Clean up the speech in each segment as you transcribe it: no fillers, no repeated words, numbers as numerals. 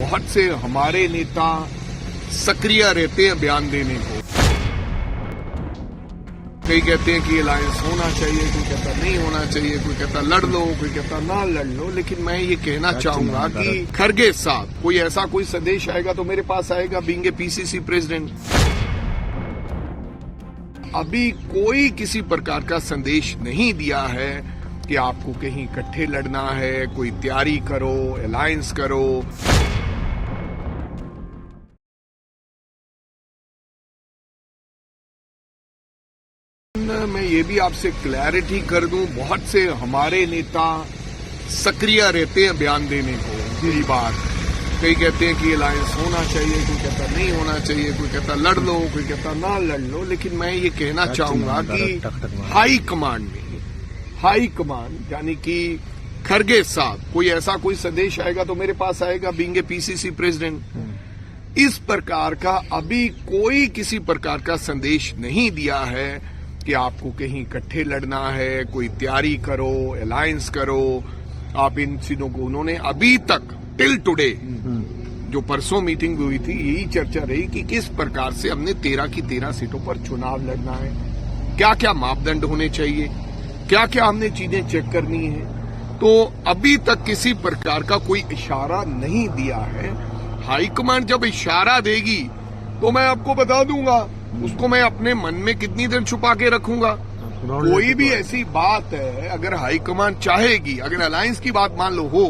बहुत से हमारे नेता सक्रिय रहते हैं बयान देने को। कई कहते हैं कि अलायंस होना चाहिए, कोई कहता नहीं होना चाहिए, कोई कहता लड़ लो, कोई कहता ना लड़ लो। लेकिन मैं ये कहना चाहूंगा कि खरगे साहब कोई ऐसा कोई संदेश आएगा तो मेरे पास आएगा, बीइंग ए पीसीसी प्रेसिडेंट। अभी कोई किसी प्रकार का संदेश नहीं दिया है कि आपको कहीं इकट्ठे लड़ना है, कोई तैयारी करो, अलायंस करो। मैं ये भी आपसे क्लैरिटी कर दूं, बहुत से हमारे नेता सक्रिय रहते हैं बयान देने को। मेरी बात, कई कहते हैं कि अलायंस होना चाहिए, कोई कहता नहीं होना चाहिए, कोई कहता लड़ लो, कोई कहता ना लड़ लो। लेकिन मैं ये कहना चाहूंगा कि हाई कमांड यानी कि खरगे साहब कोई ऐसा कोई संदेश आएगा तो मेरे पास आएगा, बीइंग ए पीसीसी प्रेसिडेंट। इस प्रकार का अभी कोई किसी प्रकार का संदेश नहीं दिया है कि आपको कहीं इकट्ठे लड़ना है, कोई तैयारी करो, अलायंस करो। आप इन चीजों को उन्होंने अभी तक टिल टुडे जो परसों मीटिंग हुई थी, यही चर्चा रही कि किस प्रकार से हमने 13 की 13 सीटों पर चुनाव लड़ना है, क्या क्या मापदंड होने चाहिए, क्या क्या हमने चीजें चेक करनी है। तो अभी तक किसी प्रकार का कोई इशारा नहीं दिया है। हाईकमांड जब इशारा देगी तो मैं आपको बता दूंगा, उसको मैं अपने मन में कितनी देर छुपा के रखूंगा। कोई भी ऐसी बात है अगर हाईकमांड चाहेगी, अगर अलायंस की बात मान लो हो,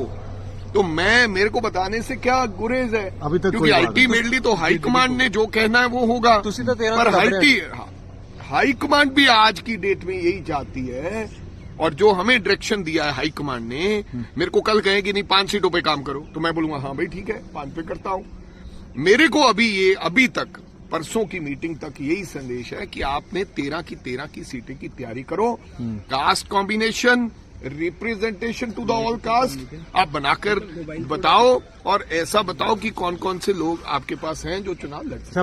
तो मेरे को बताने से क्या गुरेज है, अभी तक क्योंकि अल्टीमेटली तो हाईकमांड ने जो कहना है वो होगा। पर हाईकमांड भी आज की डेट में यही चाहती है, और जो हमें डायरेक्शन दिया है हाईकमांड ने, मेरे को कल कहे कि नहीं 5 सीटों पे काम करो, तो मैं बोलूंगा हाँ भाई ठीक है 5 पे करता हूं। मेरे को अभी तक परसों की मीटिंग तक यही संदेश है कि आपने 13 की 13 की सीटें की तैयारी करो। Caste combination, representation to the all caste आप बनाकर बताओ, और ऐसा बताओ कि कौन कौन से लोग आपके पास हैं जो चुनाव लड़ सकते हैं।